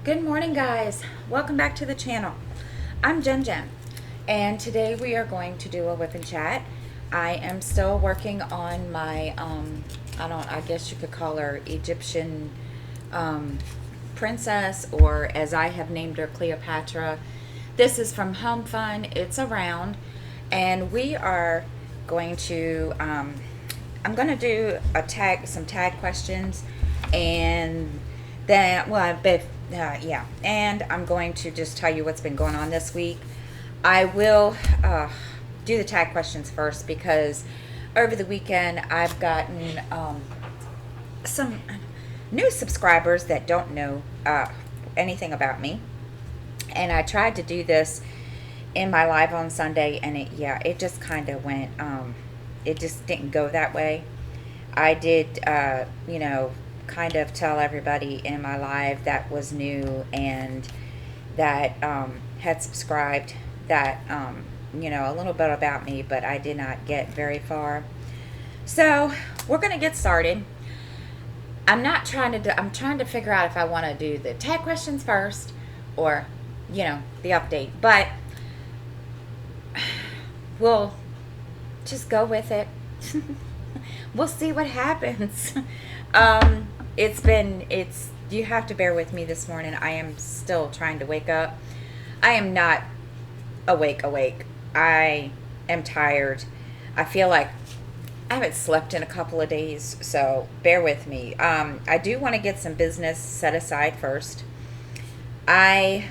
Good morning, guys. Welcome back to the channel. I'm Jenn Jenn, and today we are going to do a whip and chat. I am still working on my, I guess you could call her Egyptian princess, or as I have named her, Cleopatra. This is from Home Fun. It's a round, and we are going to, I'm going to do some tag questions, and then, and I'm going to just tell you what's been going on this week. I will do the tag questions first because over the weekend I've gotten some new subscribers that don't know anything about me, and I tried to do this in my live on Sunday, and it just kind of went, it just didn't go that way. I did, kind of tell everybody in my live that was new and that had subscribed that, a little bit about me, but I did not get very far. So we're going to get started. I'm trying to figure out if I want to do the tag questions first or, the update, but we'll just go with it. We'll see what happens. You have to bear with me this morning. I am still trying to wake up. I am not awake. I am tired. I feel like I haven't slept in a couple of days, so bear with me. I do want to get some business set aside first. I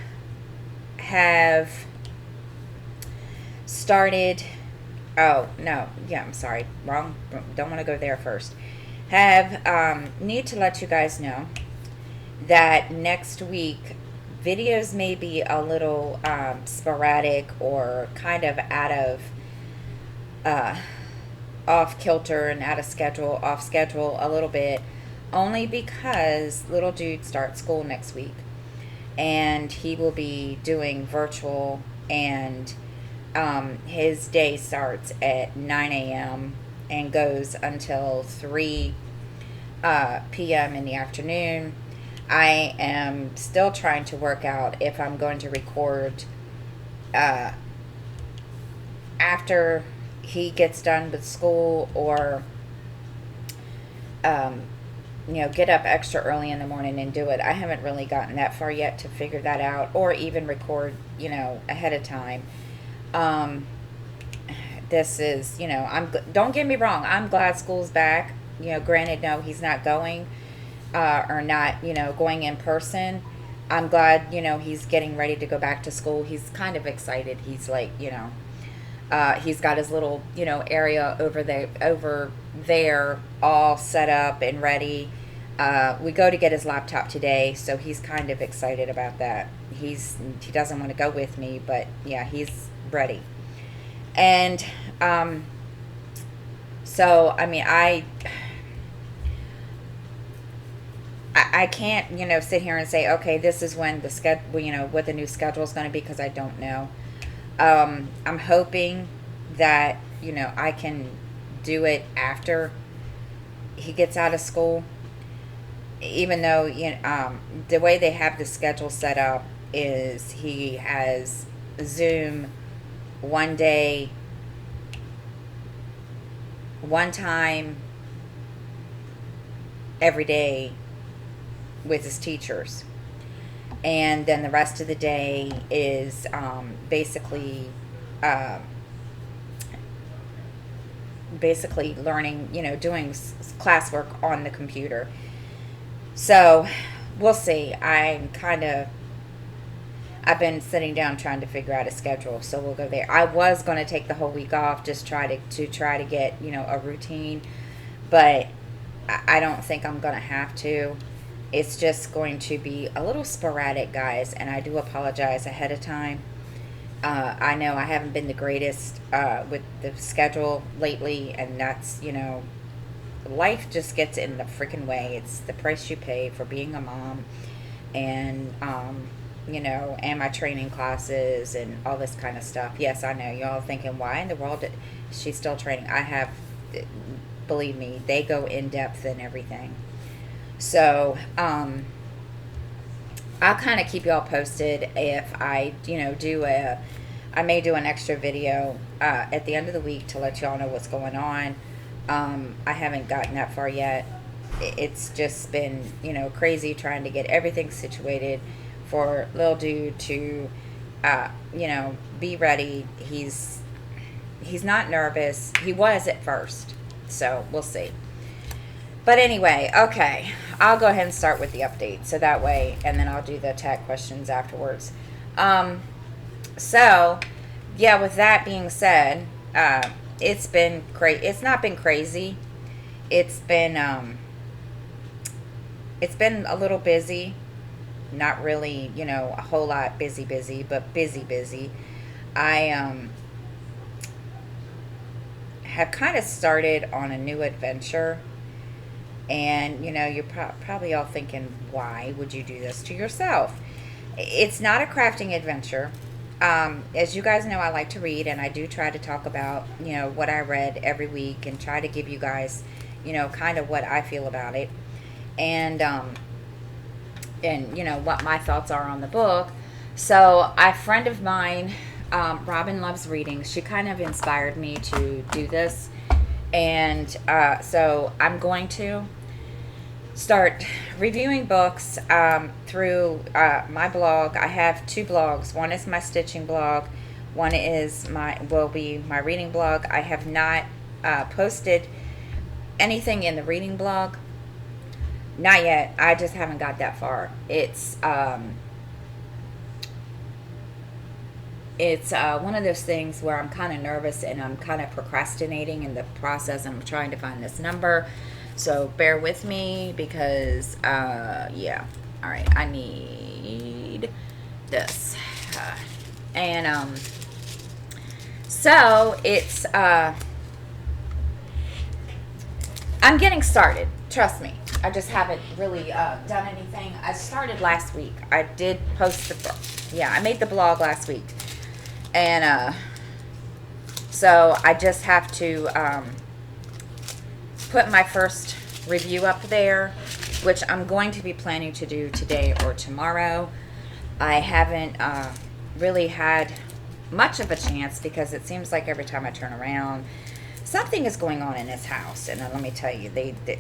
have started, I'm sorry, wrong, don't want to go there first. Need to let you guys know that next week videos may be a little sporadic or kind of out of off kilter and off schedule a little bit, only because little dude starts school next week and he will be doing virtual, and his day starts at 9 a.m. and goes until 3 p.m. in the afternoon. I am still trying to work out if I'm going to record after he gets done with school, or get up extra early in the morning and do it. I haven't really gotten that far yet to figure that out, or even record ahead of time. This is, don't get me wrong, I'm glad school's back. Granted, no, he's not going, or not, going in person. I'm glad, he's getting ready to go back to school. He's kind of excited. He's like, he's got his little, area over there all set up and ready. We go to get his laptop today, so he's kind of excited about that. He doesn't want to go with me, but yeah, he's ready. And so I mean, I can't sit here and say, okay, this is when the schedule, what the new schedule is going to be, because I don't know. I'm hoping that I can do it after he gets out of school, even though the way they have the schedule set up is he has Zoom one day, one time every day with his teachers, and then the rest of the day is basically learning, doing classwork on the computer. So we'll see. I've been sitting down trying to figure out a schedule, so we'll go there. I was going to take the whole week off, just try to get a routine, but I don't think I'm going to have to. It's just going to be a little sporadic, guys, and I do apologize ahead of time. I know I haven't been the greatest with the schedule lately, and that's, life just gets in the freaking way. It's the price you pay for being a mom, and and my training classes and all this kind of stuff. Yes, I know y'all thinking, why in the world is she still training? Believe me, they go in depth and everything. So I'll kind of keep y'all posted if I, I may do an extra video at the end of the week to let y'all know what's going on. I haven't gotten that far yet. It's just been, crazy trying to get everything situated for little dude to, be ready. He's not nervous. He was at first, so we'll see. But anyway, okay, I'll go ahead and start with the update, so that way, and then I'll do the tag questions afterwards. So, yeah, with that being said, it's been great. It's not been crazy. It's been a little busy. Not really, a whole lot busy, but busy. I have kind of started on a new adventure. And, you're probably all thinking, why would you do this to yourself? It's not a crafting adventure. As you guys know, I like to read, and I do try to talk about, what I read every week and try to give you guys, kind of what I feel about it. And what my thoughts are on the book. So a friend of mine, Robin loves reading. She kind of inspired me to do this. And so I'm going to start reviewing books through my blog. I have 2 blogs. One is my stitching blog. One is will be my reading blog. I have not posted anything in the reading blog. Not yet. I just haven't got that far. It's one of those things where I'm kind of nervous and I'm kind of procrastinating in the process. I'm trying to find this number. So bear with me because, yeah. All right. I need this. So it's, I'm getting started. Trust me. I just haven't really done anything. I started last week. I did post I made the blog last week. And so I just have to put my first review up there, which I'm going to be planning to do today or tomorrow. I haven't really had much of a chance because it seems like every time I turn around, something is going on in this house. And let me tell you,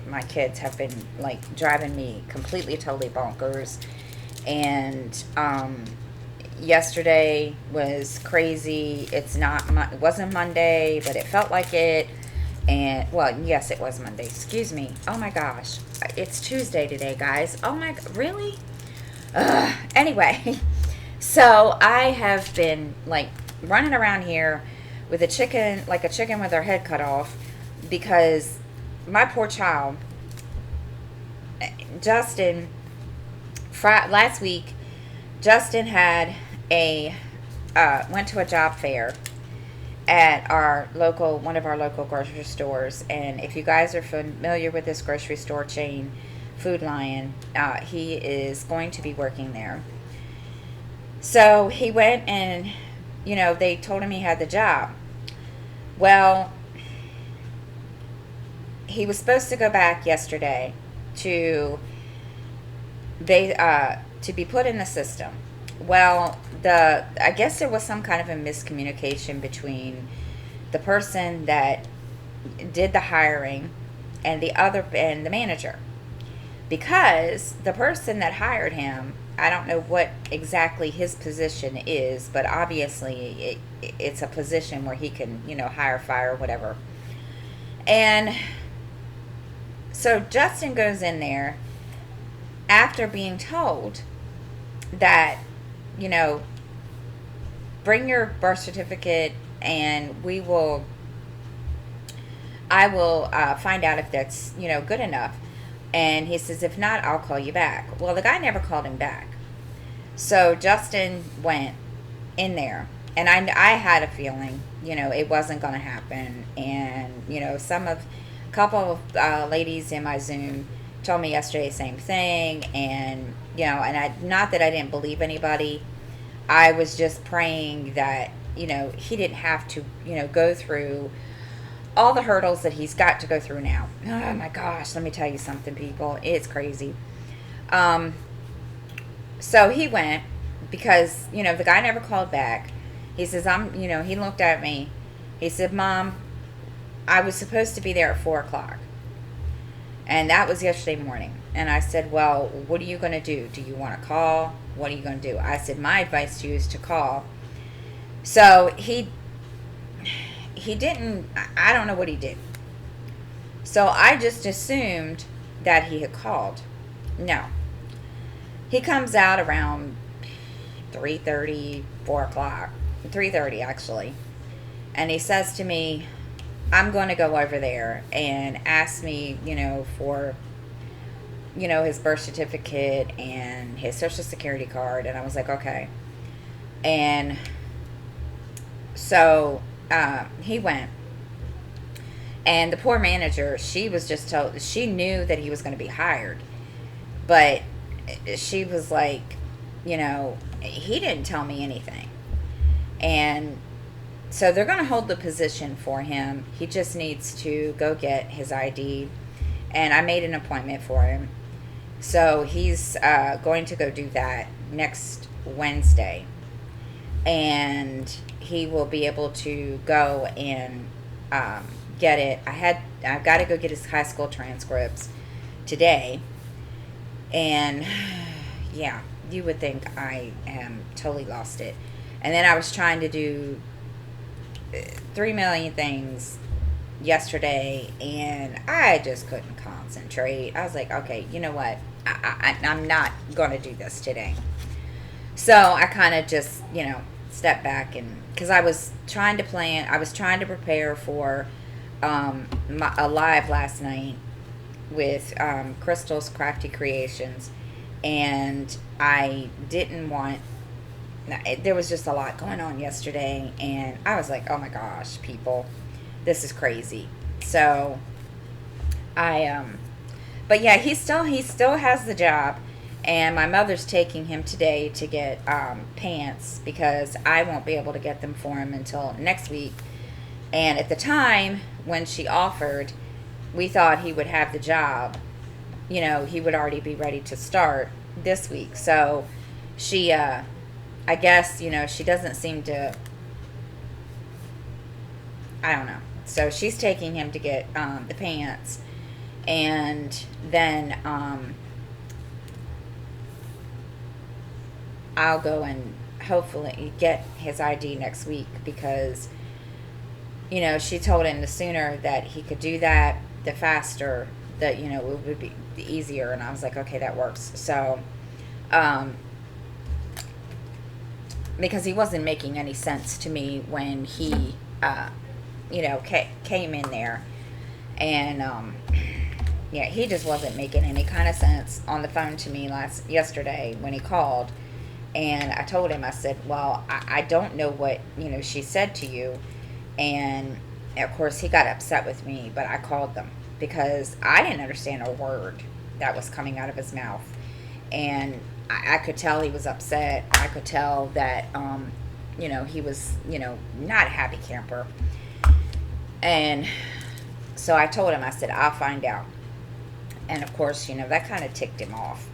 my kids have been like driving me completely, totally bonkers. And yesterday was crazy. It wasn't Monday, but it felt like it. And well, yes, it was Monday. Excuse me. Oh my gosh, it's Tuesday today, guys. Oh my, really? Anyway, so I have been like running around here with a chicken, like a chicken with her head cut off, because my poor child, Justin, last week, Justin had went to a job fair at one of our local grocery stores. And if you guys are familiar with this grocery store chain, Food Lion, he is going to be working there. So he went and, they told him he had the job. Well, he was supposed to go back yesterday to be put in the system. Well, I guess there was some kind of a miscommunication between the person that did the hiring and the manager. Because the person that hired him, I don't know what exactly his position is, but obviously it's a position where he can, hire, fire, whatever. And so Justin goes in there after being told that, bring your birth certificate and I will find out if that's, good enough. And he says, if not, I'll call you back. Well, the guy never called him back. So Justin went in there, and I had a feeling, it wasn't going to happen. And, a couple of ladies in my Zoom told me yesterday the same thing. And, not that I didn't believe anybody. I was just praying that, he didn't have to, go through all the hurdles that he's got to go through now. Oh my gosh, let me tell you something, people. It's crazy. So he went because, the guy never called back. He says, he looked at me. He said, Mom, I was supposed to be there at 4 o'clock. And that was yesterday morning. And I said, well, what are you going to do? Do you want to call? What are you going to do? I said, my advice to you is to call. So he didn't, I don't know what he did. So I just assumed that he had called. No. He comes out around 3:30, 4 o'clock. 3:30 actually. And he says to me, I'm going to go over there, and ask me, for, his birth certificate and his social security card. And I was like, okay. And so he went. And the poor manager, she was just told, she knew that he was going to be hired. But she was like, he didn't tell me anything. And so they're going to hold the position for him. He just needs to go get his ID. And I made an appointment for him. So he's going to go do that next Wednesday. And he will be able to go and get it. I've got to go get his high school transcripts today. And yeah, you would think I am totally lost it. And then I was trying to do 3 million things yesterday, and I just couldn't concentrate. I was like, okay, you know what? I'm not going to do this today. So I kind of just, stepped back, and because I was trying to prepare for a live last night with Crystal's Crafty Creations, and I didn't want, there was just a lot going on yesterday, and I was like, oh my gosh, people, this is crazy. So but yeah, he still has the job, and my mother's taking him today to get pants, because I won't be able to get them for him until next week. And at the time when she offered, we thought he would have the job, he would already be ready to start this week. So she I guess, she doesn't seem to, I don't know. So she's taking him to get the pants, and then I'll go and hopefully get his ID next week, because, she told him the sooner that he could do that, the faster that, it would be easier. And I was like, okay, that works. So, because he wasn't making any sense to me when he, came in there. And, yeah, he just wasn't making any kind of sense on the phone to me yesterday when he called. And I told him, I said, well, I don't know what, she said to you. And, of course, he got upset with me, but I called them because I didn't understand a word that was coming out of his mouth. And I could tell he was upset. I could tell that, he was, not a happy camper. And so I told him, I said, I'll find out. And, of course, that kind of ticked him off.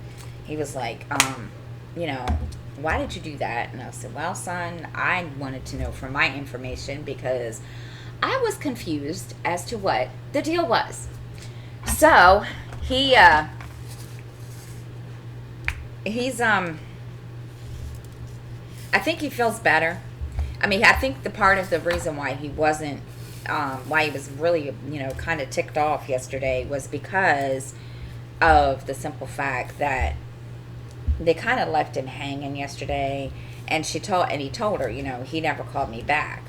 He was like, why did you do that? And I said, well, son, I wanted to know from my information, because I was confused as to what the deal was. So he's I think he feels better. I mean, I think the part of the reason why he wasn't why he was really, kind of ticked off yesterday was because of the simple fact that they kind of left him hanging yesterday, and he told her, he never called me back.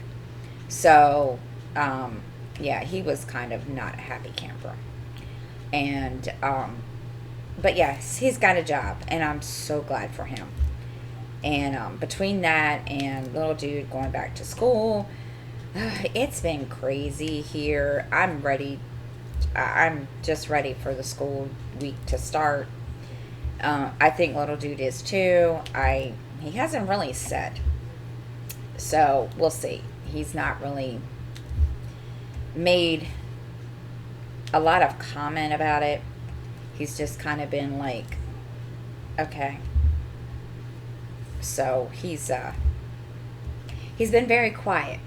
So, yeah, he was kind of not a happy camper. And, but yes, he's got a job, and I'm so glad for him. And between that and little dude going back to school, it's been crazy here. I'm ready. I'm just ready for the school week to start. I think little dude is too. He hasn't really said. So we'll see. He's not really made a lot of comment about it. He's just kind of been like, okay. So he's been very quiet.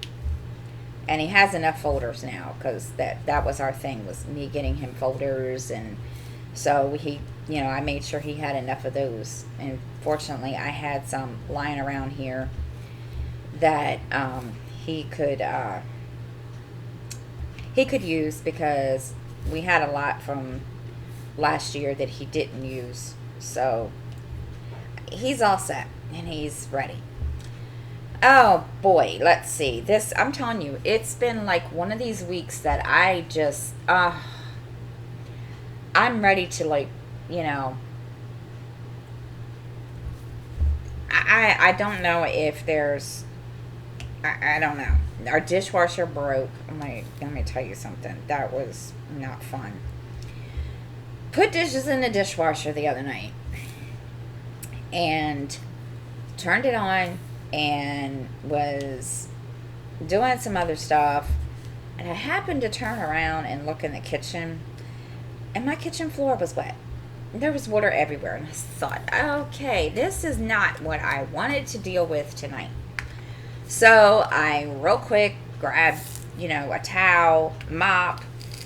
And he has enough folders now, because that was our thing, was me getting him folders. And so I made sure he had enough of those. And fortunately, I had some lying around here that he could use, because we had a lot from last year that he didn't use. So he's all set and he's ready. Oh boy, let's see. This, I'm telling you, it's been like one of these weeks that I just, I'm ready to, like, I don't know if there's, I don't know. Our dishwasher broke. Let me tell you something. That was not fun. Put dishes in the dishwasher the other night and turned it on and was doing some other stuff, and I happened to turn around and look in the kitchen, and my kitchen floor was wet. There was water everywhere, and I thought, okay, this is not what I wanted to deal with tonight. So I real quick grabbed, a towel, mop,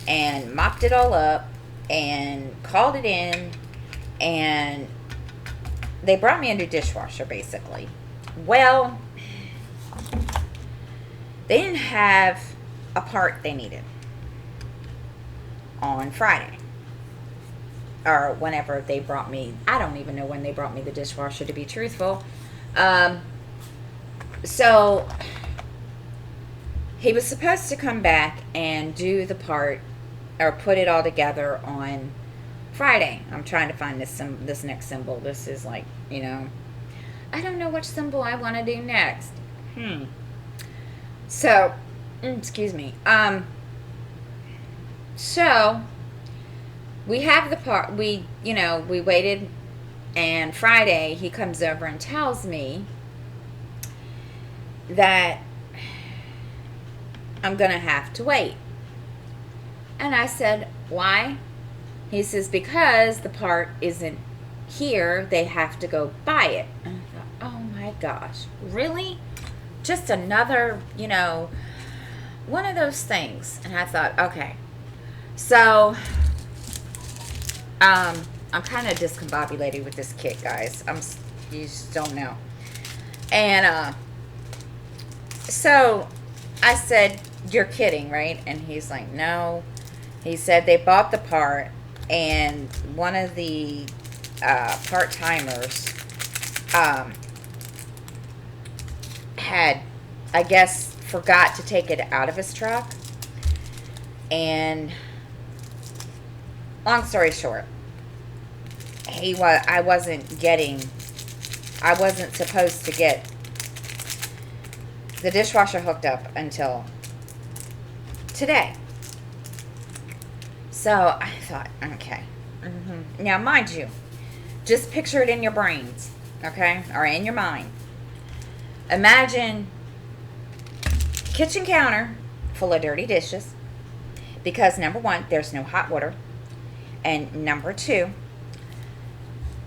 and mopped it all up and called it in, and they brought me a new dishwasher, basically. Well, they didn't have a part they needed on Friday, or whenever they brought me. I don't even know when they brought me the dishwasher, to be truthful. So he was supposed to come back and do the part, or put it all together, on Friday. I'm trying to find this next symbol. This is like, I don't know which symbol I want to do next. So, excuse me. So we have the part. We waited, and Friday he comes over and tells me that I'm gonna have to wait. And I said, why? He says, because the part isn't here, they have to go buy it. And I thought, oh my gosh, really? Just another, one of those things. And I thought, okay. So, I'm kind of discombobulated with this kit, guys. You just don't know. And, so I said, you're kidding, right? And he's like, no. He said they bought the part, and one of the part-timers had, I guess, forgot to take it out of his truck. And long story short, I wasn't supposed to get the dishwasher hooked up until today. So I thought, okay. Now, mind you, just picture it in your brains, okay? Or in your mind. Imagine kitchen counter full of dirty dishes, because number one, there's no hot water. And number two,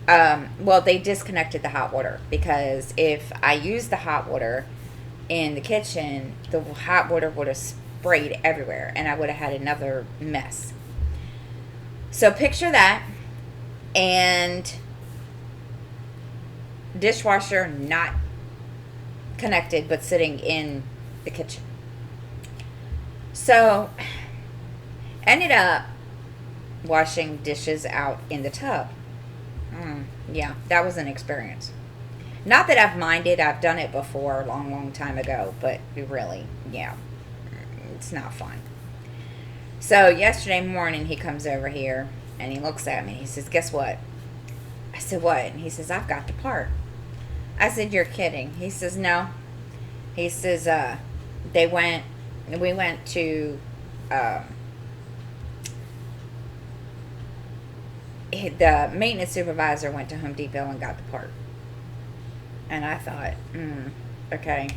well, they disconnected the hot water, because if I used the hot water in the kitchen, the hot water would have sprayed everywhere, and I would have had another mess. So picture that, and dishwasher not connected, but sitting in the kitchen. So ended up washing dishes out in the tub. Yeah, that was an experience. Not that I've minded. I've done it before a long, long time ago, but really, yeah, it's not fun. So yesterday morning, he comes over here, and he looks at me. He says, guess what? I said, what? And he says, I've got the part. I said, you're kidding. He says, no. He says, we went to, the maintenance supervisor went to Home Depot and got the part. And I thought, okay.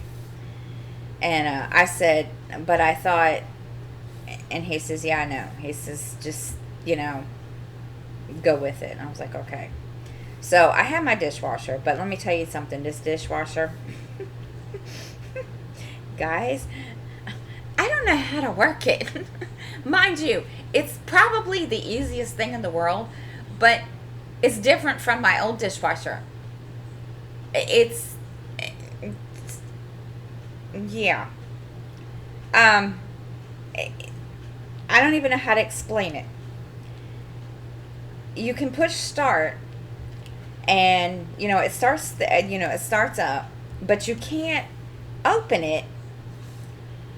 And I said, but I thought, and he says, yeah, I know. He says, just, go with it. And I was like, okay. So I have my dishwasher, but let me tell you something. This dishwasher, guys, I don't know how to work it. Mind you, it's probably the easiest thing in the world, but it's different from my old dishwasher. It's, yeah. Um, I don't even know how to explain it. You can push start, and it starts. It starts up, but you can't open it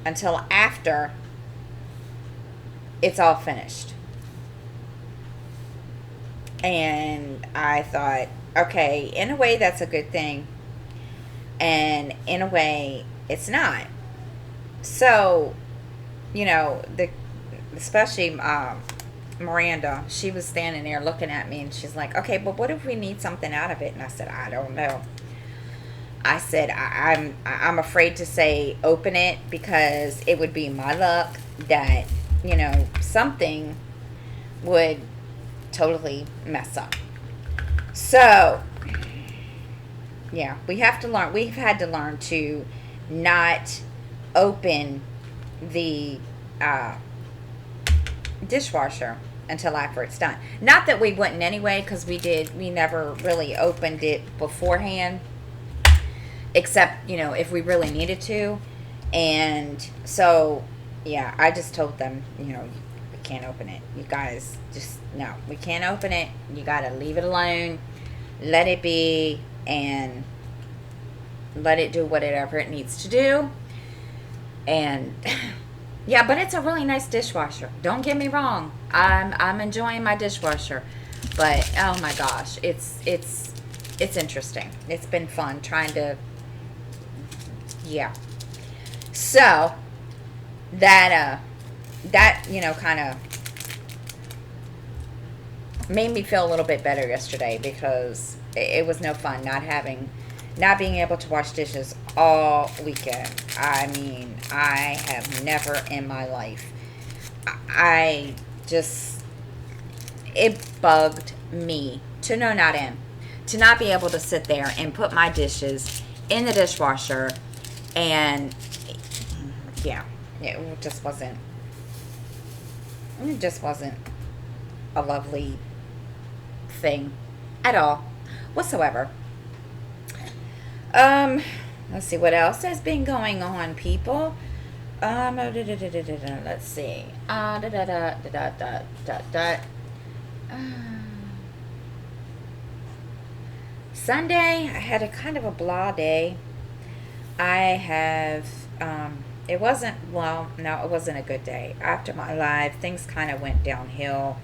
until after it's all finished. And I thought, okay, in a way that's a good thing, and in a way it's not. So, the especially Miranda, she was standing there looking at me, and she's like, okay, but what if we need something out of it? And I said, I don't know. I said, I'm afraid to say open it, because it would be my luck that something would totally mess up. So yeah, we've had to learn to not open the dishwasher until after it's done. Not that we wouldn't anyway, because we never really opened it beforehand, except if we really needed to. And so yeah, I just told them, we can't open it. You guys, just no, we can't open it. You gotta leave it alone, let it be, and let it do whatever it needs to do. And yeah, but it's a really nice dishwasher. Don't get me wrong. I'm enjoying my dishwasher, but oh my gosh, it's interesting. It's been fun trying to, yeah. So that kind of made me feel a little bit better yesterday, because it was no fun not being able to wash dishes all weekend. I mean, I have never in my life, it bugged me to no not end to not be able to sit there and put my dishes in the dishwasher. And yeah, it just wasn't a lovely thing at all whatsoever. Let's see what else has been going on, people. Let's see. Sunday, I had a kind of a blah day. I have, it wasn't a good day. After my live, things kind of went downhill.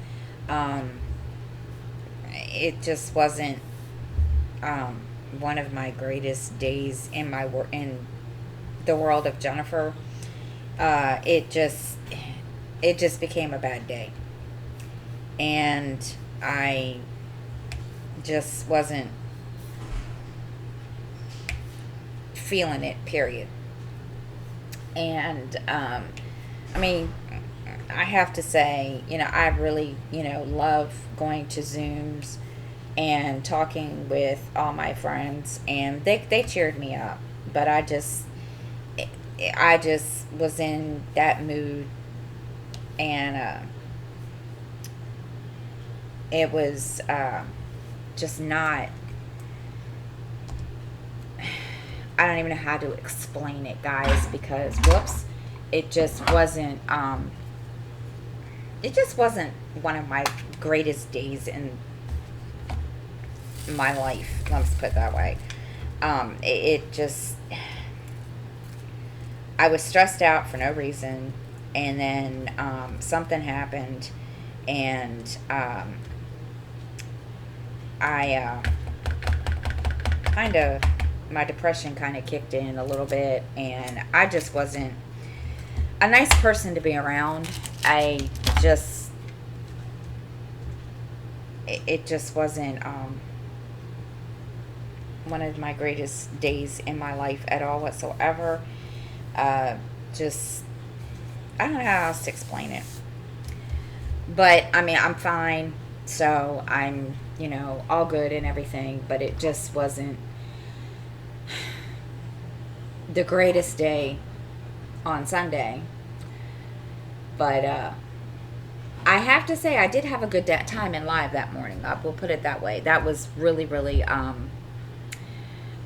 It just wasn't, one of my greatest days in the world of Jennifer. It just became a bad day, and I just wasn't feeling it, period. And I mean, I have to say, I really love going to Zooms and talking with all my friends, and they cheered me up. But I just was in that mood, and it was just not, I don't even know how to explain it, guys, because it just wasn't one of my greatest days in my life. Let's put it that way. I was stressed out for no reason, and then something happened, and my depression kind of kicked in a little bit, and I just wasn't a nice person to be around. It just wasn't one of my greatest days in my life at all whatsoever. I don't know how else to explain it. But I mean, I'm fine. So I'm you know, all good and everything, but it just wasn't the greatest day on Sunday. But I have to say I did have a good time in live that morning. I will put it that way. That was really, really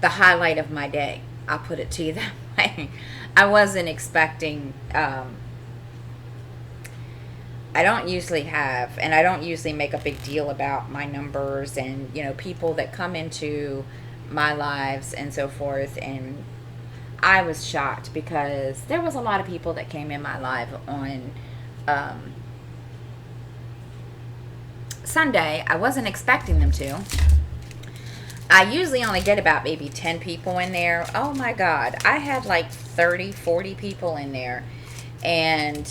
the highlight of my day. I'll put it to you that way. I wasn't expecting... I don't usually have, and I don't usually make a big deal about my numbers and, you know, people that come into my lives and so forth. And I was shocked because there was a lot of people that came in my live on Sunday. I wasn't expecting them to. I usually only get about maybe 10 people in there. Oh my God. I had like 30, 40 people in there. And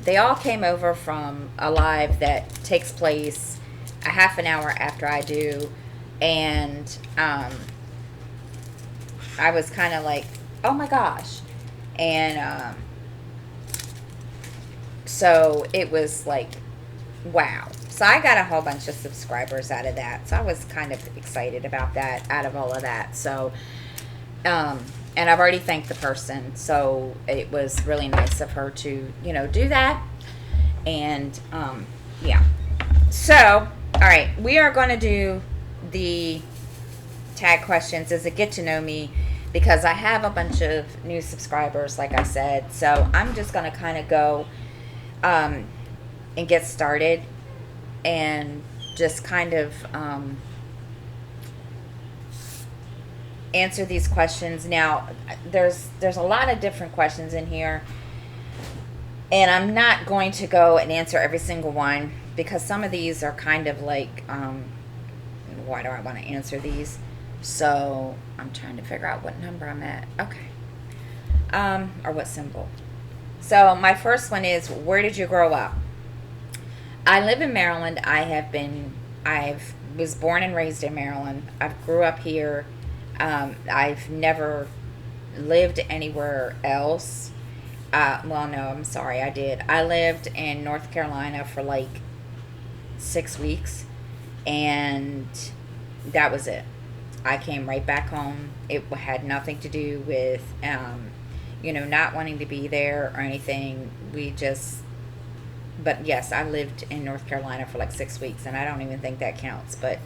they all came over from a live that takes place a half an hour after I do. And I was kind of like, oh my gosh. And so it was like, wow. So I got a whole bunch of subscribers out of that. So I was kind of excited about that, out of all of that. So, and I've already thanked the person. So it was really nice of her to, you know, do that. And, yeah. So, all right. We are going to do the tag questions as a get to know me, because I have a bunch of new subscribers, like I said. So I'm just going to kind of go and get started and just kind of answer these questions. Now, there's a lot of different questions in here, and I'm not going to go and answer every single one, because some of these are kind of like, why do I want to answer these? So I'm trying to figure out what number I'm at. Okay. Or what symbol. So my first one is, where did you grow up? I live in Maryland. I was born and raised in Maryland. I grew up here. I've never lived anywhere else. Well, no, I'm sorry, I did. I lived in North Carolina for like 6 weeks, and that was it. I came right back home. It had nothing to do with, you know, not wanting to be there or anything. But yes, I lived in North Carolina for like 6 weeks, and I don't even think that counts. But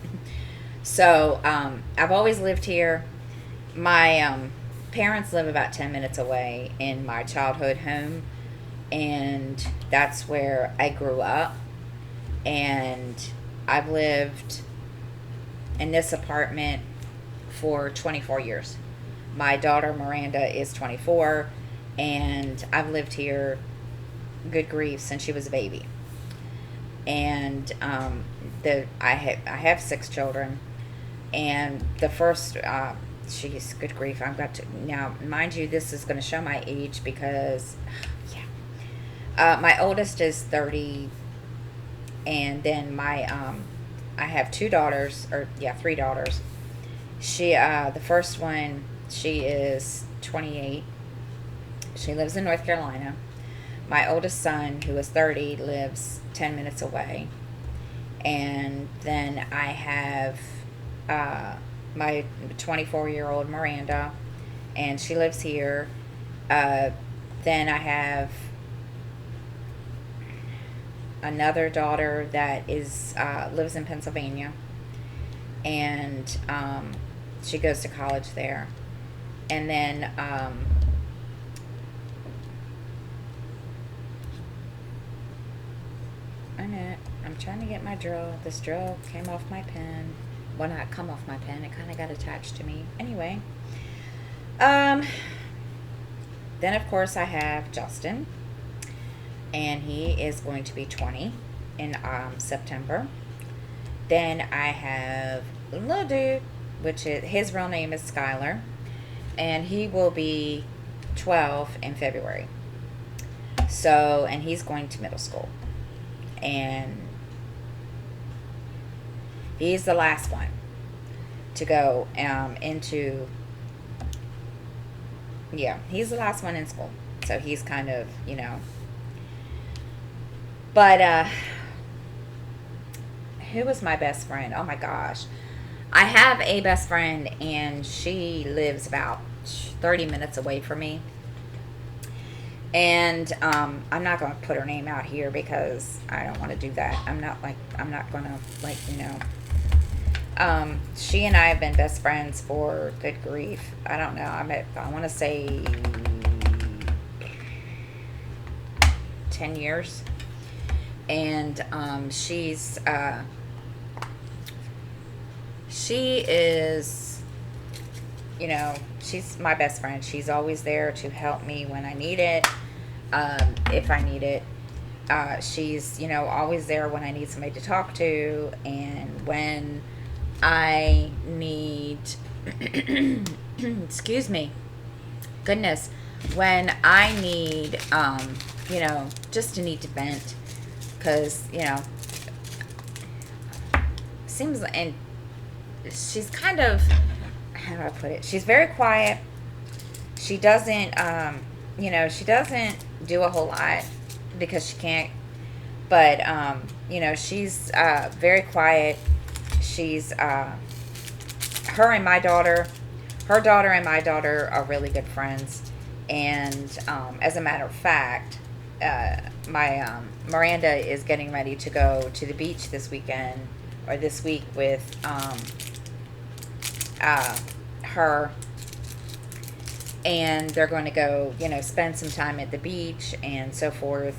so I've always lived here. My parents live about 10 minutes away in my childhood home, and that's where I grew up. And I've lived in this apartment for 24 years. My daughter Miranda is 24, and I've lived here, good grief, since she was a baby. And I have 6 children, and the first, jeez, good grief, I've got to, now mind you, this is going to show my age because, yeah, my oldest is 30, and then my I have 2 daughters, or yeah, 3 daughters. The first one, she is 28. She lives in North Carolina. My oldest son, who is 30, lives 10 minutes away. And then I have my 24-year-old Miranda, and she lives here. Then I have another daughter that lives in Pennsylvania, and she goes to college there. And then I'm trying to get my drill. This drill came off my pen. Well, not come off my pen. It kind of got attached to me. Anyway. Then, of course, I have Justin. And he is going to be 20 in September. Then I have little dude, which is, his real name is Skylar. And he will be 12 in February. So, and he's going to middle school. And he's the last one to go into, yeah, he's the last one in school. So he's kind of, you know, but who was my best friend? Oh my gosh. I have a best friend, and she lives about 30 minutes away from me. And I'm not going to put her name out here because I don't want to do that. I'm not going to, like, she and I have been best friends for, good grief, I don't know, I want to say 10 years. And she is, she's my best friend. She's always there to help me when I need it, if I need it. She's, always there when I need somebody to talk to, and when I need, excuse me, goodness, when I need, just to need to vent, because, seems, and she's kind of, how do I put it? She's very quiet. She doesn't, she doesn't do a whole lot because she can't, but, she's very quiet. She's, her and my daughter, her daughter and my daughter are really good friends. And as a matter of fact, my Miranda is getting ready to go to the beach this weekend, or this week, with her, and they're going to go, spend some time at the beach and so forth.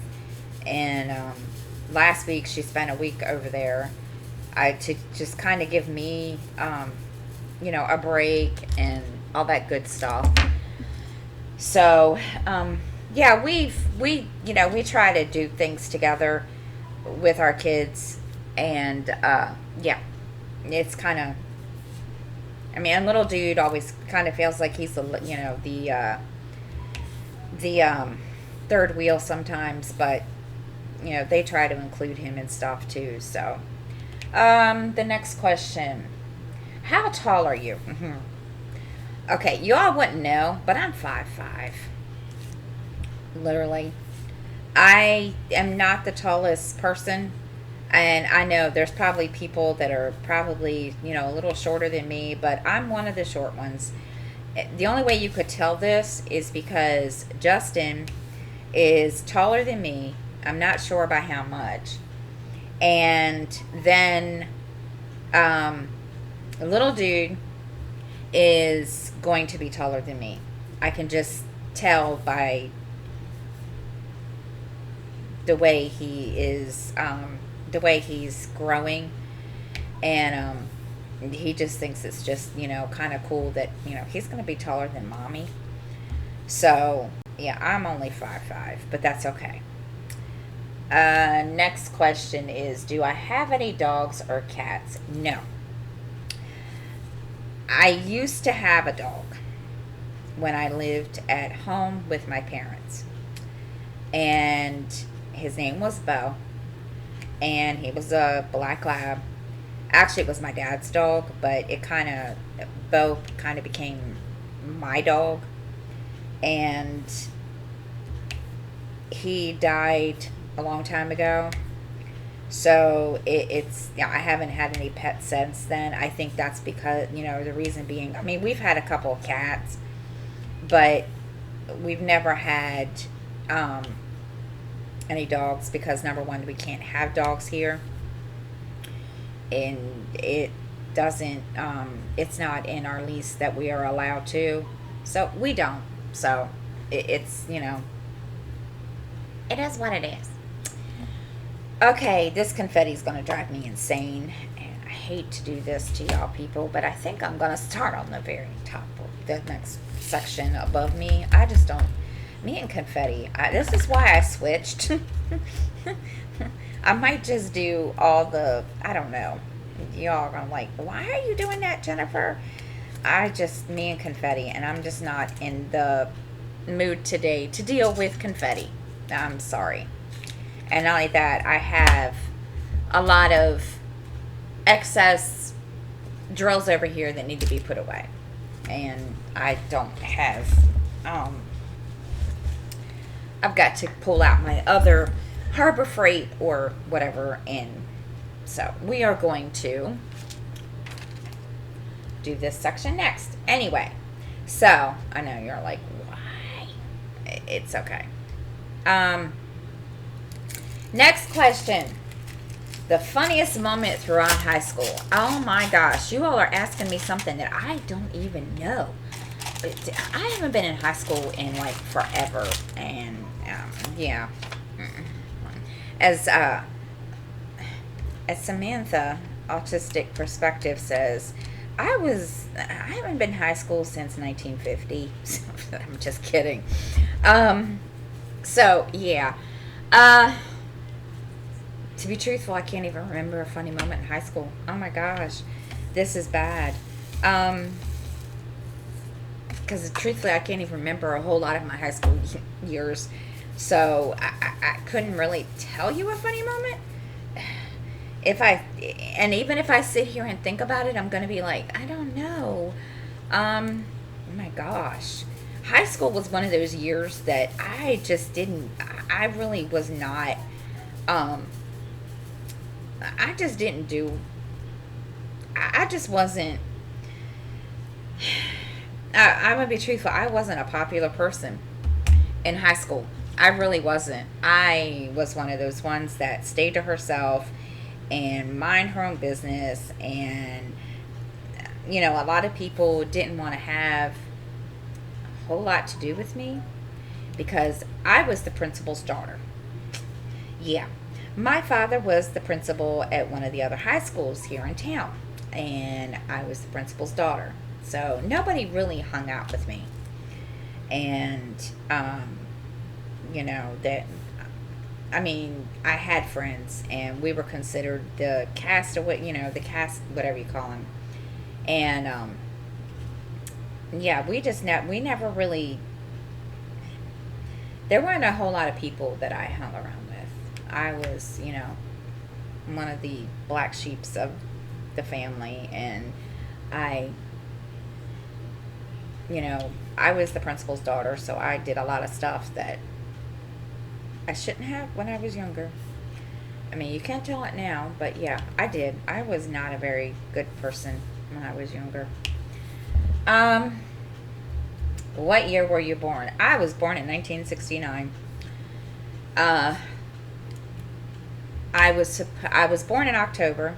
And last week she spent a week over there, to just kind of give me, a break and all that good stuff. So, yeah, we try to do things together with our kids, and yeah, it's kind of, a little dude always kind of feels like he's the third wheel sometimes, but they try to include him and stuff too. So, the next question: how tall are you? Okay, you all wouldn't know, but I'm 5'5". Literally. I am not the tallest person, and I know there's probably people that are probably, a little shorter than me, but I'm one of the short ones. The only way you could tell this is because Justin is taller than me. I'm not sure by how much. And then a little dude is going to be taller than me. I can just tell by the way he is, the way he's growing, and he just thinks it's just, kind of cool that, he's going to be taller than mommy. So, yeah, I'm only 5'5", but that's okay. Next question is, do I have any dogs or cats? No. I used to have a dog when I lived at home with my parents, and his name was Bo, and he was a black lab. Actually, it was my dad's dog, but Bo kind of became my dog, and he died a long time ago. So I haven't had any pets since then. I think that's because, the reason being, we've had a couple of cats, but we've never had any dogs because, number one, we can't have dogs here, and it doesn't, it's not in our lease that we are allowed to, so we don't. So it's, it is what it is. Okay, this confetti is going to drive me insane, and I hate to do this to y'all people, but I think I'm going to start on the very top of the next section above me. I just don't, me and confetti, this is why I switched. I might just do all the, I don't know, y'all are going to like, why are you doing that, Jennifer? Me and confetti, and I'm just not in the mood today to deal with confetti. I'm sorry. And not only that, I have a lot of excess drills over here that need to be put away. And I don't have, I've got to pull out my other Harbor Freight or whatever and So we are going to do this section next. Anyway, so I know you're like, why? It's okay. Next question. The funniest moment throughout high school. Oh my gosh, you all are asking me something that I don't even know. I haven't been in high school in like forever, and yeah. As Samantha, Autistic Perspective, says, I haven't been in high school since 1950. I'm just kidding. So yeah. To be truthful, I can't even remember a funny moment in high school. Oh my gosh, this is bad. Because truthfully, I can't even remember a whole lot of my high school years. So I couldn't really tell you a funny moment. Even if I sit here and think about it, I'm going to be like, I don't know. Oh my gosh. High school was one of those years that I really was not, I just didn't do, I just wasn't, I'm going to be truthful, I wasn't a popular person in high school. I really wasn't. I was one of those ones that stayed to herself and mind her own business, and a lot of people didn't want to have a whole lot to do with me because I was the principal's daughter. Yeah. My father was the principal at one of the other high schools here in town, and I was the principal's daughter. So nobody really hung out with me. And, I had friends, and we were considered the castaway, the cast, whatever you call them. And, we never really, there weren't a whole lot of people that I hung around with. I was, one of the black sheeps of the family, and I was the principal's daughter, so I did a lot of stuff that I shouldn't have when I was younger. I mean, you can't tell it now, but yeah, I did. I was not a very good person when I was younger. What year were you born? I was born in 1969. I was born in October.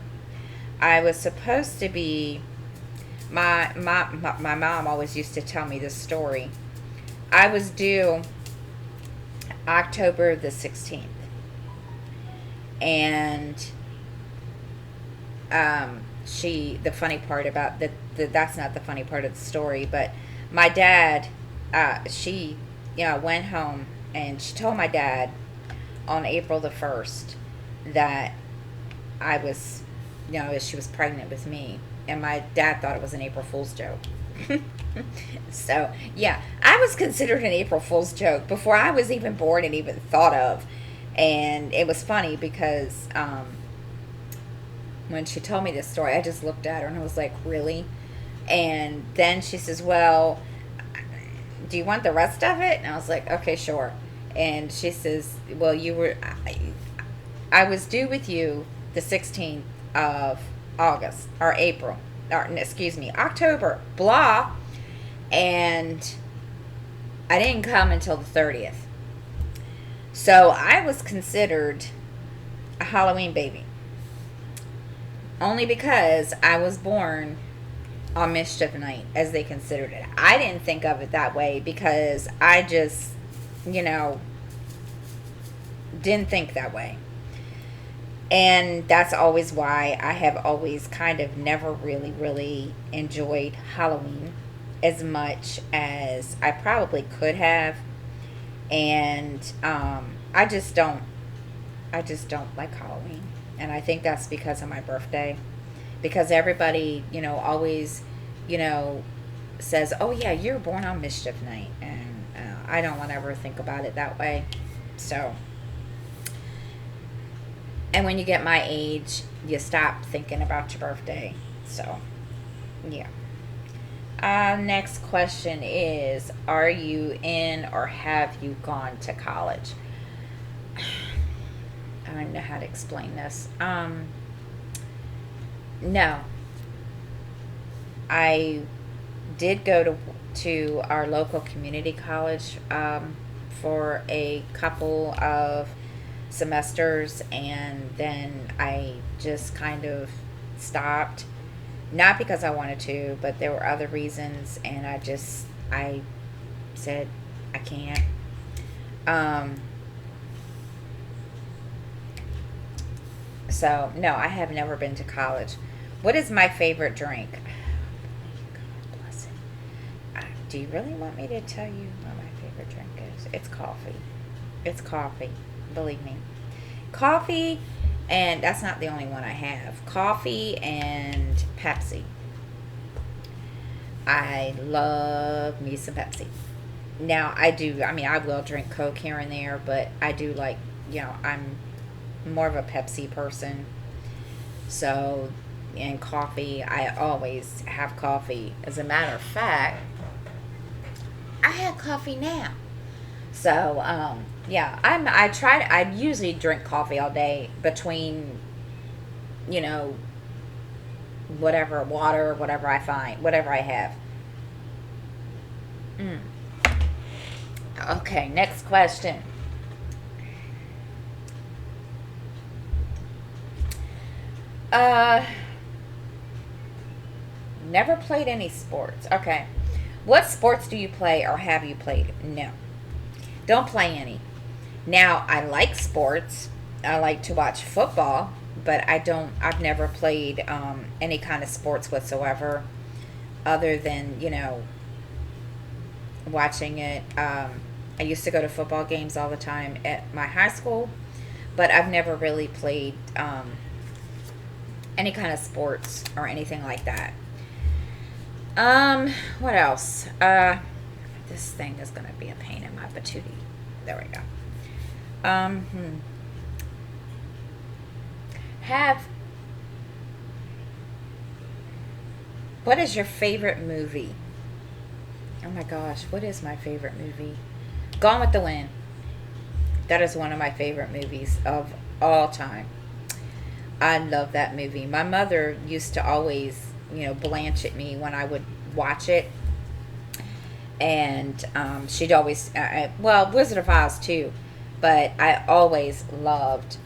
I was supposed to be, my mom always used to tell me this story. I was due October the 16th. And the funny part about that's not the funny part of the story, but my dad, she went home and she told my dad on April the 1st that I was, she was pregnant with me, and my dad thought it was an April Fool's joke. So yeah, I was considered an April Fool's joke before I was even born and even thought of. And it was funny because when she told me this story, I just looked at her and I was like, really? And then she says, well, do you want the rest of it? And I was like, okay, sure. And she says, well, I was due with you the 16th of August, or April, or excuse me, October, blah. And I didn't come until the 30th. So I was considered a Halloween baby. Only because I was born on Mischief Night, as they considered it. I didn't think of it that way because I just, didn't think that way. And that's always why I have always kind of never really, really enjoyed Halloween as much as I probably could have. And I just don't like Halloween. And I think that's because of my birthday. Because everybody, always, says, oh yeah, you're born on Mischief Night. And I don't want to ever think about it that way. So, and when you get my age, you stop thinking about your birthday. So, yeah. Next question is, are you in or have you gone to college? I don't know how to explain this. No, I did go to our local community college for a couple of semesters, and then I just kind of stopped. Not because I wanted to, but there were other reasons, and I said I can't. Um, so no, I have never been to college. What is my favorite drink? God bless it. Do you really want me to tell you what my favorite drink is? It's coffee. It's coffee. Believe me. Coffee, and that's not the only one I have. Coffee and Pepsi. I love me some Pepsi. Now, I will drink Coke here and there, but I do like, I'm more of a Pepsi person. So, and coffee, I always have coffee. As a matter of fact, I had coffee now. So, yeah, I usually drink coffee all day between, you know, whatever, water, whatever I find, whatever I have. Mm. Okay, next question. Uh, Never played any sports. Okay. What sports do you play or have you played? No. Don't play any. Now, I like sports. I like to watch football, but I've never played any kind of sports whatsoever other than, watching it. I used to go to football games all the time at my high school, but I've never really played any kind of sports or anything like that. What else? This thing is gonna be a pain in my patootie. There we go. Have What is your favorite movie? Oh my gosh, what is my favorite movie? Gone with the Wind. That is one of my favorite movies of all time. I love that movie. My mother used to always, blanch at me when I would watch it. And she'd always, well, Wizard of Oz too. But I've always loved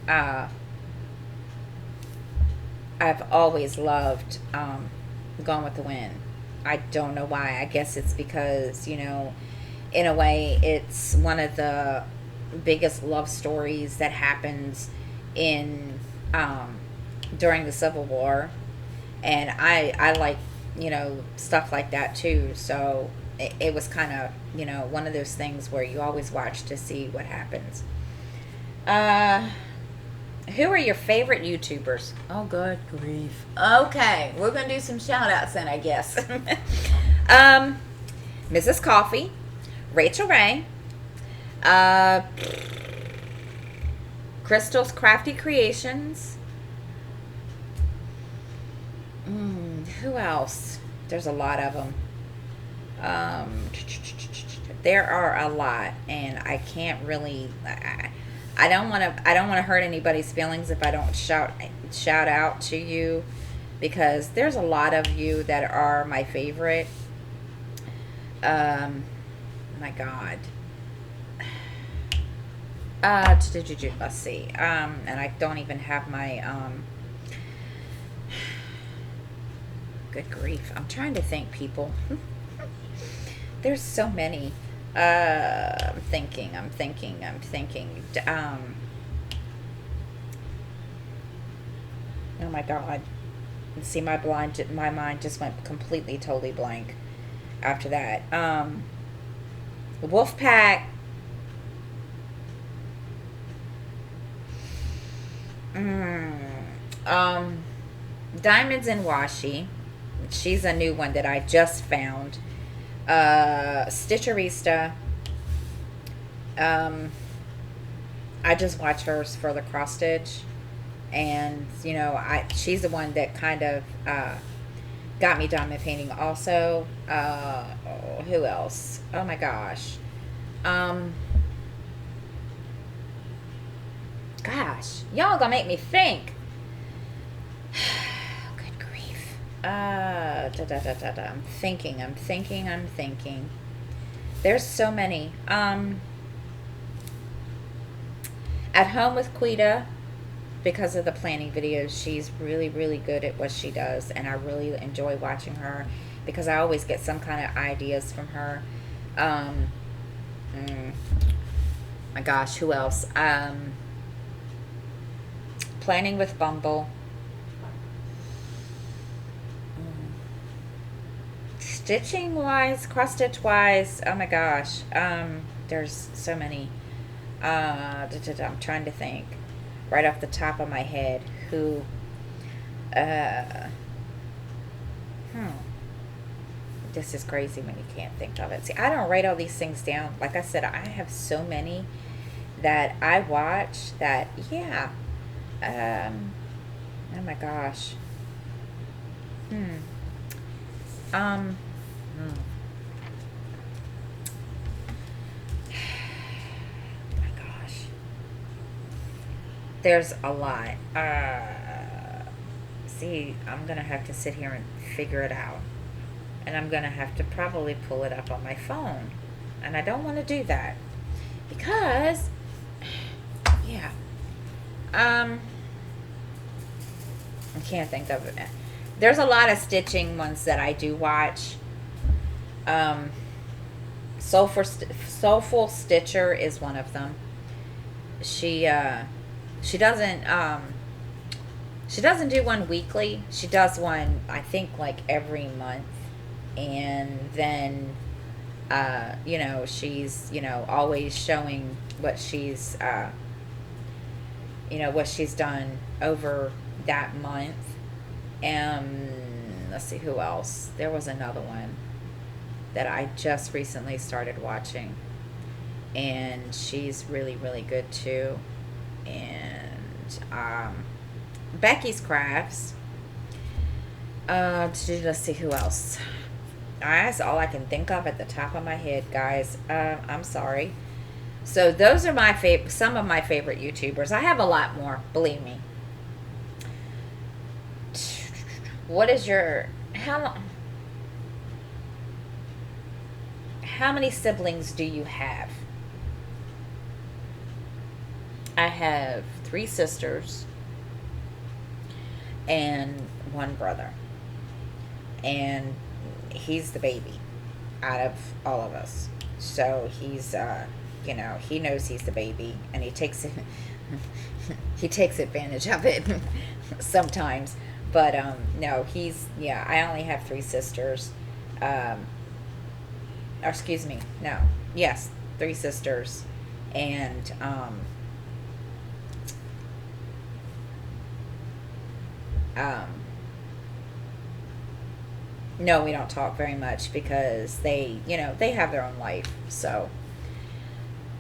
Gone with the Wind. I don't know why. I guess it's because, in a way, it's one of the biggest love stories that happens in during the Civil War, and I like stuff like that too. So it was kind of one of those things where you always watch to see what happens. Who are your favorite YouTubers? Oh, good grief. Okay, we're gonna do some shout outs then, I guess. Mrs. Coffee, Rachel Ray, uh, Crystal's Crafty Creations. Who else? There's a lot of them. There are a lot, and I can't really. I don't want to. I don't want to hurt anybody's feelings if I don't shout out to you, because there's a lot of you that are my favorite. My God. Let's see. And I don't even have my good grief. I'm trying to think, people. There's so many. I'm thinking. Oh my God. See, my mind just went completely, totally blank after that. Wolfpack. Diamonds and Washi. She's a new one that I just found. Stitcherista. I just watch hers for the cross stitch, and she's the one that kind of got me diamond painting also. Who else? Oh my gosh. Gosh, y'all gonna make me think. Good I'm thinking. There's so many. At Home with Quita, because of the planning videos, she's really, really good at what she does, and I really enjoy watching her because I always get some kind of ideas from her. Um, my gosh, who else? Planning with Bumble. Stitching wise, cross stitch wise, oh my gosh. There's so many. I'm trying to think right off the top of my head who. Uh, this is crazy when you can't think of it. See, I don't write all these things down. Like I said, I have so many that I watch that, yeah. Oh my gosh. Um, oh my gosh. There's a lot. See, I'm gonna have to sit here and figure it out. And I'm gonna have to probably pull it up on my phone. And I don't want to do that. Because, yeah. I can't think of it. There's a lot of stitching ones that I do watch. Soulful Stitcher is one of them. She doesn't do one weekly. She does one, I think, like every month. And then she's always showing what she's what she's done over that month. Let's see who else. There was another one that I just recently started watching, and she's really, really good too. And Becky's Crafts. Let's see who else. That's all I can think of at the top of my head, guys. I'm sorry. So those are some of my favorite YouTubers. I have a lot more, believe me. What is how many siblings do you have? I have 3 sisters and 1 brother. And he's the baby out of all of us. So he's he knows he's the baby, and he takes advantage of it sometimes. But no, I only have 3 sisters. Or excuse me, no. Yes, 3 sisters. And no, we don't talk very much because they have their own life. So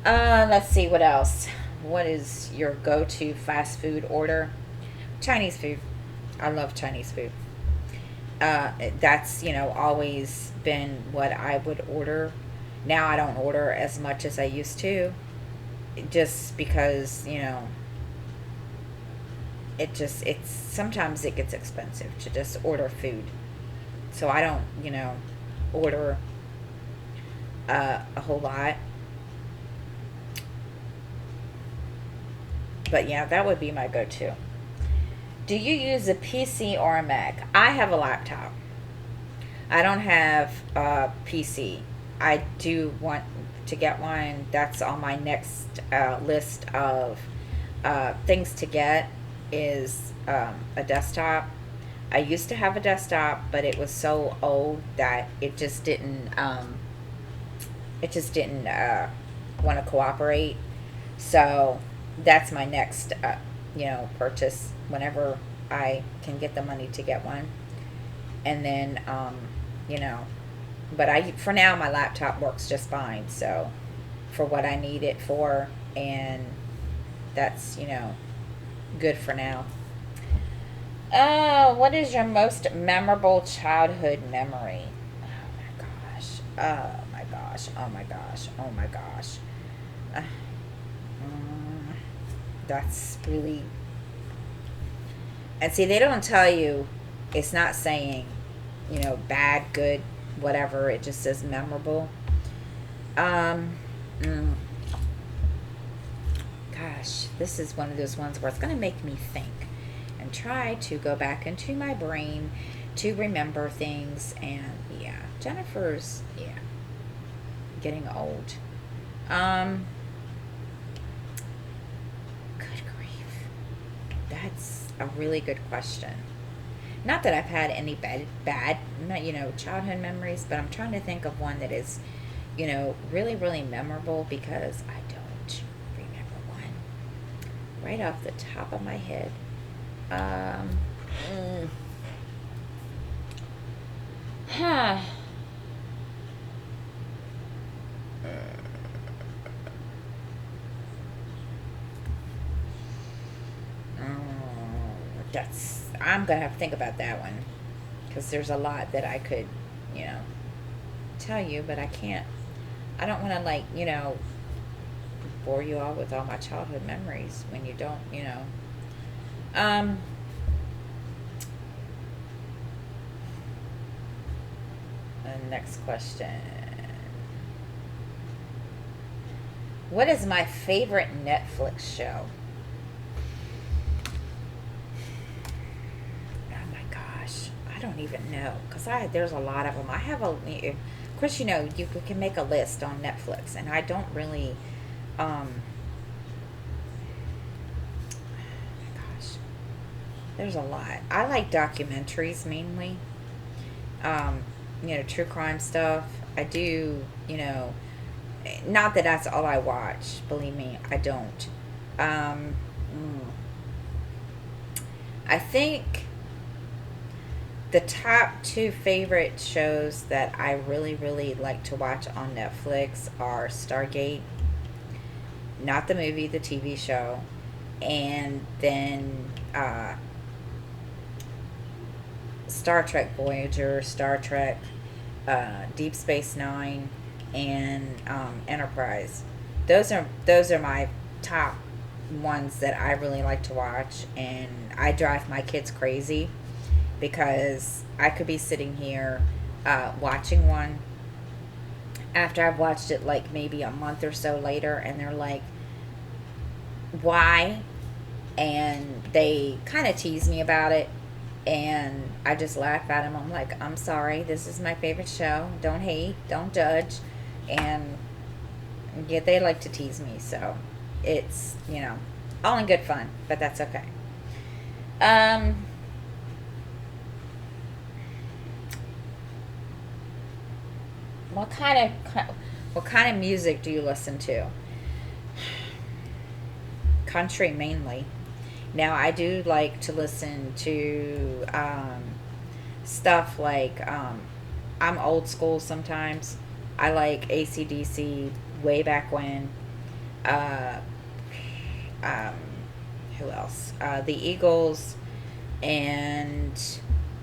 let's see what else. What is your go-to fast food order? Chinese food. I love Chinese food. That's always been what I would order. Now I don't order as much as I used to, just because it's sometimes it gets expensive to just order food. So I don't order a whole lot. But yeah, that would be my go-to. Do you use a PC or a Mac? I have a laptop. I don't have a PC. I do want to get one. That's on my next list of things to get is a desktop. I used to have a desktop, but it was so old that it just didn't want to cooperate. So that's my next purchase whenever I can get the money to get one. And then but for now my laptop works just fine, so for what I need it for, and that's good for now. What is your most memorable childhood memory? Oh my gosh. Oh my gosh. Oh my gosh. Oh my gosh. That's really... And see, they don't tell you It's not saying, bad, good, whatever. It just says memorable. Um, mm, Gosh, this is one of those ones where it's going to make me think and try to go back into my brain to remember things. And yeah, Jennifer's, yeah, getting old. Good grief. That's a really good question. Not that I've had any bad, childhood memories, but I'm trying to think of one that is, really, really memorable, because I don't remember one right off the top of my head. Um, mm, huh. I'm gonna have to think about that one, because there's a lot that I could, you know, tell you, but I can't. I don't want to, like, bore you all with all my childhood memories when you don't. Um, and next question. What is my favorite Netflix show? Oh my gosh, I don't even know, because there's a lot of them. I have of course, you can make a list on Netflix, and I don't really. Oh my gosh, there's a lot. I like documentaries mainly. Um, True crime stuff. I do. Not that that's all I watch. Believe me, I don't. Um, mm, I think the top two favorite shows that I really, really like to watch on Netflix are Stargate, not the movie, the TV show, and then Star Trek Voyager, Star Trek, Deep Space Nine, and Enterprise. Those are my top ones that I really like to watch, and I drive my kids crazy because I could be sitting here watching one after I've watched it, like, maybe a month or so later, and they're like, "Why?" And they kind of tease me about it, and I just laugh at them. I'm like, "I'm sorry, this is my favorite show. Don't hate, don't judge." And yeah, they like to tease me, so it's, all in good fun, but that's okay. Um, what kind of music do you listen to? Country mainly. Now, I do like to listen to stuff like, I'm old school sometimes. I like AC/DC way back when. Uh, um, who else? The Eagles, and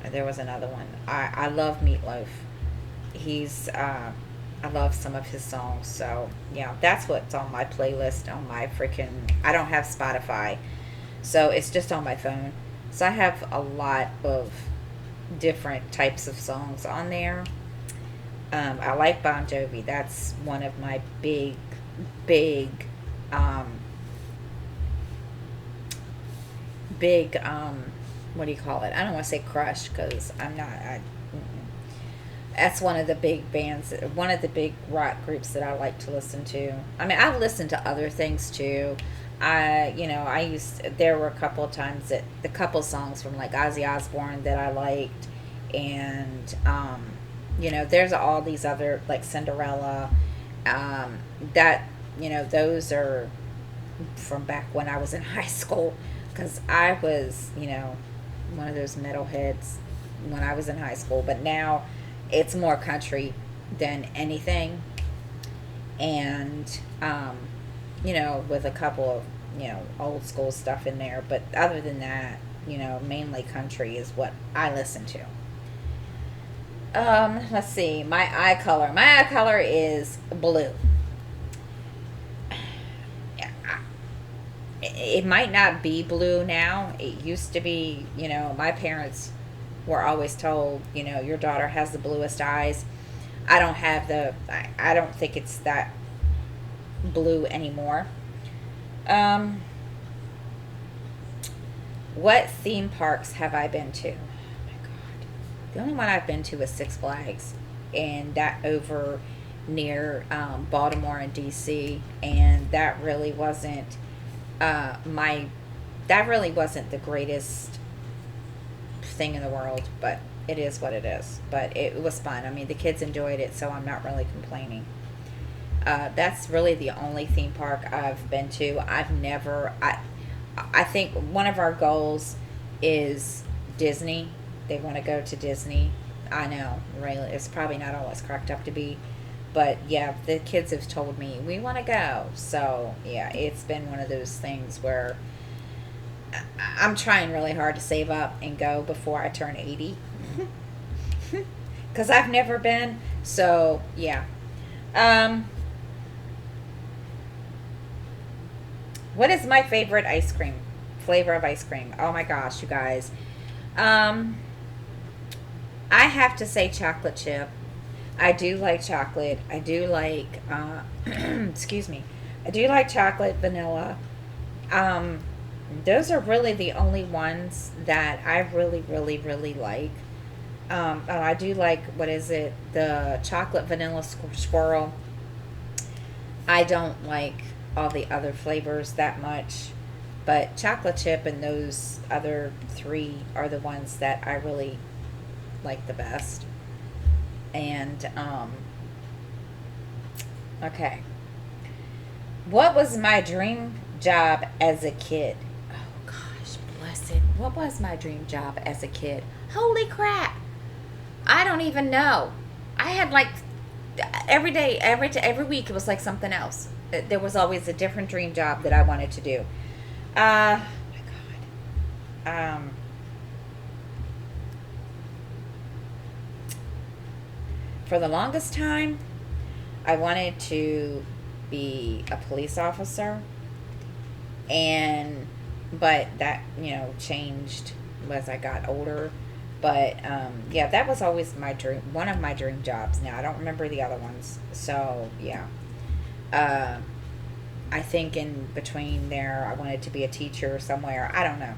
there was another one. I love Meatloaf. I love some of his songs. So yeah, that's what's on my playlist on my freaking. I don't have Spotify, so it's just on my phone. So I have a lot of different types of songs on there. I like Bon Jovi. That's one of my big, um, big, what do you call it? I don't want to say crush, because I'm not. That's one of the big bands, one of the big rock groups that I like to listen to. I mean, I've listened to other things too. There were a couple of times that the couple songs from, like, Ozzy Osbourne that I liked, and there's all these other, like, Cinderella, that, those are from back when I was in high school, because I was, one of those metalheads when I was in high school, but now it's more country than anything, and with a couple of old school stuff in there, but other than that, mainly country is what I listen to. Let's see, my eye color is blue. Yeah, it might not be blue now. It used to be, my parents we're always told, your daughter has the bluest eyes. I don't have I don't think it's that blue anymore. Um, what theme parks have I been to? Oh my God. The only one I've been to is Six Flags, and that over near Baltimore and DC, and that really wasn't my that really wasn't the greatest thing in the world, but it is what it is. But it was fun. I mean, the kids enjoyed it, so I'm not really complaining. That's really the only theme park I've been to. I think one of our goals is Disney. They want to go to Disney. I know, really, it's probably not all it's cracked up to be. But yeah, the kids have told me we want to go. So yeah, it's been one of those things where I'm trying really hard to save up and go before I turn 80. Because I've never been. So yeah. What is my favorite ice cream? Flavor of ice cream. Oh my gosh, you guys. I have to say chocolate chip. I do like chocolate. I do like, excuse me. I do like chocolate, vanilla. Those are really the only ones that I really, really, really like. Oh, I do like, what is it? The chocolate vanilla swirl. I don't like all the other flavors that much, but chocolate chip and those other three are the ones that I really like the best. And okay, what was my dream job as a kid? Oh gosh, blessed. What was my dream job as a kid? Holy crap! I don't even know. I had like every day, every week, it was like something else. There was always a different dream job that I wanted to do. Oh my God. For the longest time, I wanted to be a police officer, and but that changed as I got older. But yeah, that was always my dream, one of my dream jobs. Now I don't remember the other ones, so yeah. I think in between there, I wanted to be a teacher somewhere. I don't know.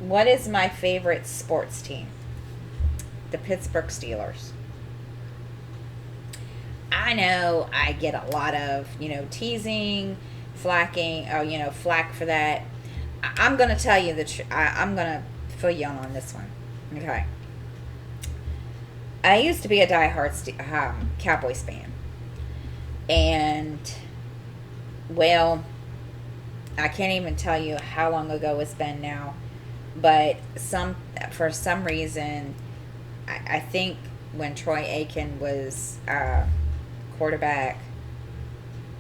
What is my favorite sports team? The Pittsburgh Steelers. I know I get a lot of, teasing, flacking, or, flack for that. I'm going to tell you the truth. I'm going to fill you on this one. Okay. I used to be a diehard Cowboys fan. And, well, I can't even tell you how long ago it's been now. But for some reason, I think when Troy Aikman was quarterback,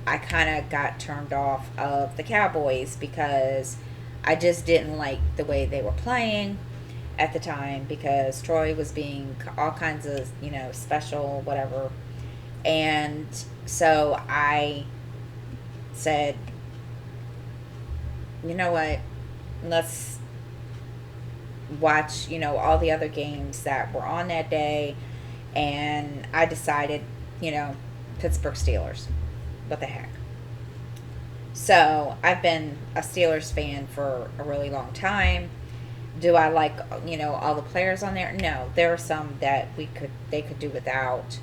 I kind of got turned off of the Cowboys because I just didn't like the way they were playing at the time, because Troy was being all kinds of, special, whatever. And so I said, you know what, let's watch, all the other games that were on that day. And I decided, Pittsburgh Steelers. What the heck? So I've been a Steelers fan for a really long time. Do I like, all the players on there? No, there are some that they could do without.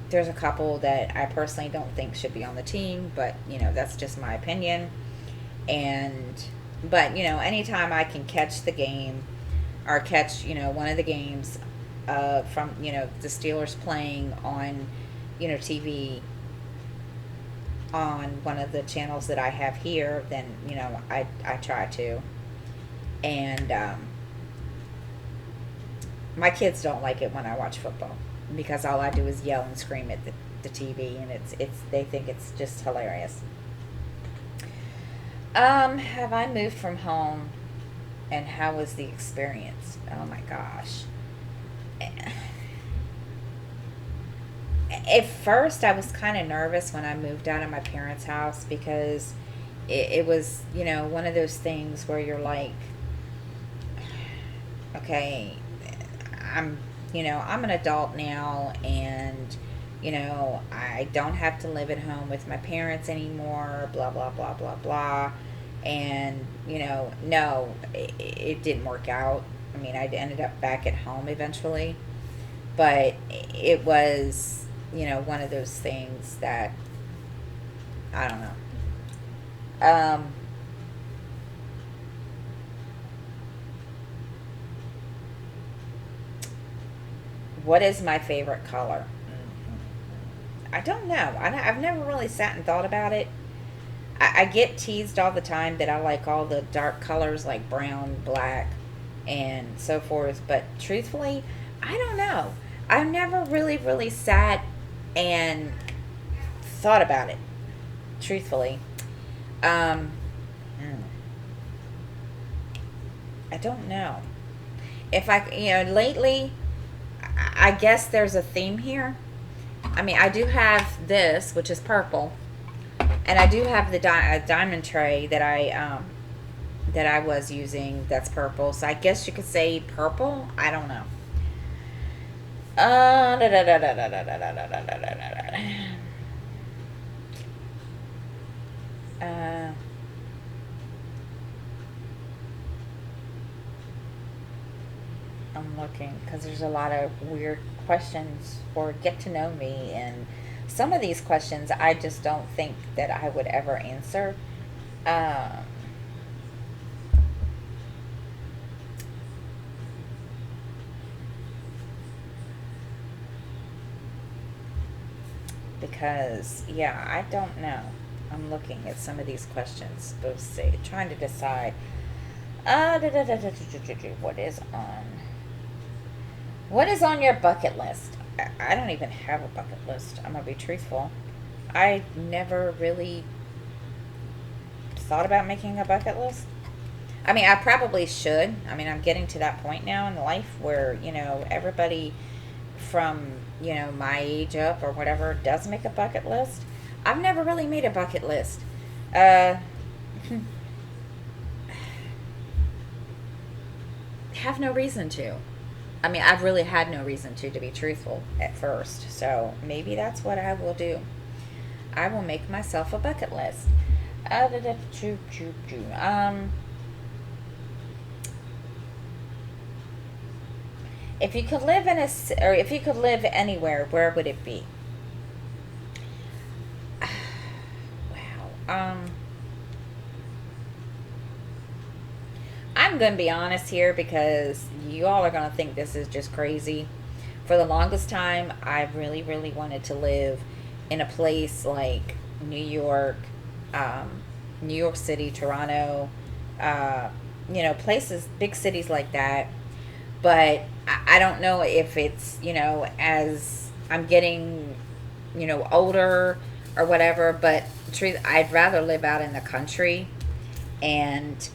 There's a couple that I personally don't think should be on the team, but that's just my opinion. But anytime I can catch the game or catch one of the games from the Steelers playing on TV on one of the channels that I have here, then I try to. And my kids don't like it when I watch football, because all I do is yell and scream at the TV, and they think it's just hilarious. Have I moved from home, and how was the experience? Oh my gosh. At first, I was kind of nervous when I moved out of my parents' house, because it was, one of those things where you're like, okay, I'm, I'm an adult now, and, I don't have to live at home with my parents anymore, blah, blah, blah, blah, blah. And, no, it didn't work out. I mean, I ended up back at home eventually, but it was, one of those things that, I don't know. What is my favorite color? I don't know. I've never really sat and thought about it. I get teased all the time that I like all the dark colors like brown, black, and so forth. But truthfully, I don't know. I've never really, really sat and thought about it. Truthfully, um, I don't know. If I, lately, I guess there's a theme here. I mean, I do have this, which is purple, and I do have the diamond tray that I was using that's purple. So I guess you could say purple. I don't know. Da, da, da, da, da, da, da, da, da, da, da, da, da. I'm looking because there's a lot of weird questions for get to know me, and some of these questions I just don't think that I would ever answer. Um, because, yeah, I don't know. I'm looking at some of these questions. Let's see, trying to decide. What is on? What is on your bucket list? I don't even have a bucket list. I'm gonna be truthful. I never really thought about making a bucket list. I mean, I probably should. I mean, I'm getting to that point now in life where, everybody from, my age up or whatever does make a bucket list. I've never really made a bucket list. Uh, have no reason to. I mean, I've really had no reason to be truthful at first. So maybe that's what I will do. I will make myself a bucket list. If you could live or if you could live anywhere, where would it be? Wow. I'm going to be honest here because you all are going to think this is just crazy. For the longest time, I really, really wanted to live in a place like New York, New York City, Toronto, places, big cities like that. But I don't know if it's, as I'm getting, older or whatever. But truth, I'd rather live out in the country, and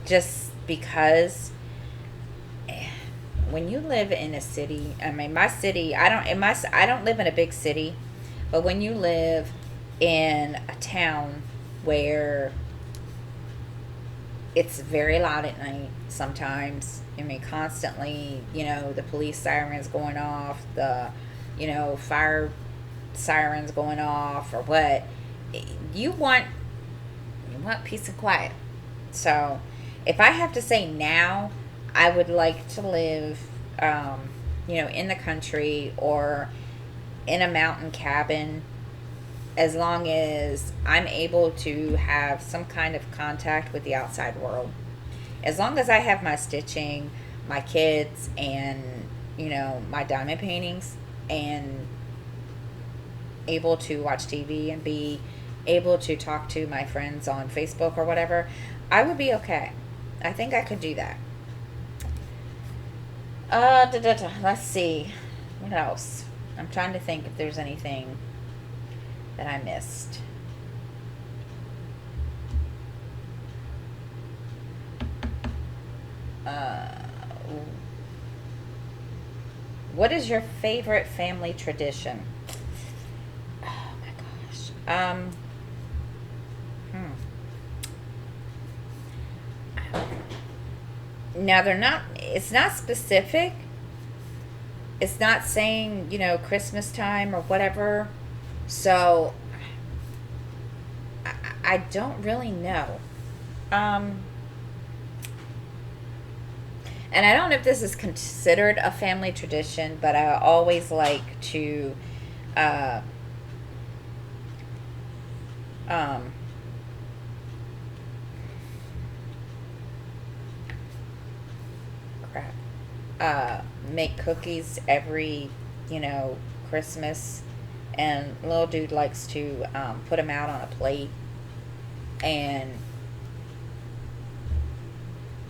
just because when you live in a city, I mean, my city, I don't live in a big city, but when you live in a town where it's very loud at night sometimes, I mean, constantly, the police sirens going off, the, fire sirens going off, or what, you want peace and quiet. So if I have to say now, I would like to live, in the country or in a mountain cabin, as long as I'm able to have some kind of contact with the outside world. As long as I have my stitching, my kids, and, my diamond paintings, and able to watch TV and be able to talk to my friends on Facebook or whatever, I would be okay. I think I could do that. Let's see. What else? I'm trying to think if there's anything that I missed. What is your favorite family tradition? Oh my gosh. Now they're not, it's not specific. It's not saying, you know, Christmas time or whatever. So I don't really know. And I don't know if this is considered a family tradition, but I always like to um, make cookies every, you know, Christmas. And little dude likes to put them out on a plate. And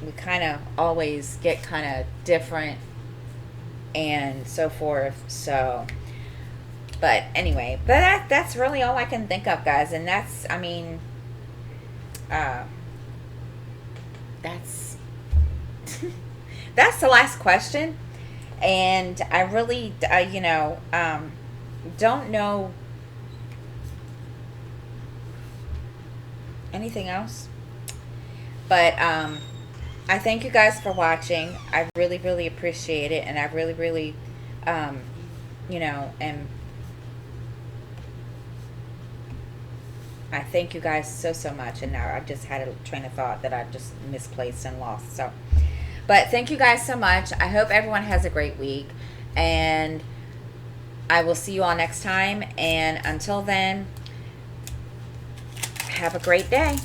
we kind of always get kind of different and so forth. So, but anyway, but that's really all I can think of, guys. And that's, I mean, that's that's the last question. And I really, you know, don't know anything else. But I thank you guys for watching. I really, really appreciate it. And I really, really, you know, I thank you guys so, so much. And now I just had a train of thought that I just misplaced and lost. So, but thank you guys so much. I hope everyone has a great week. And I will see you all next time. And until then, have a great day.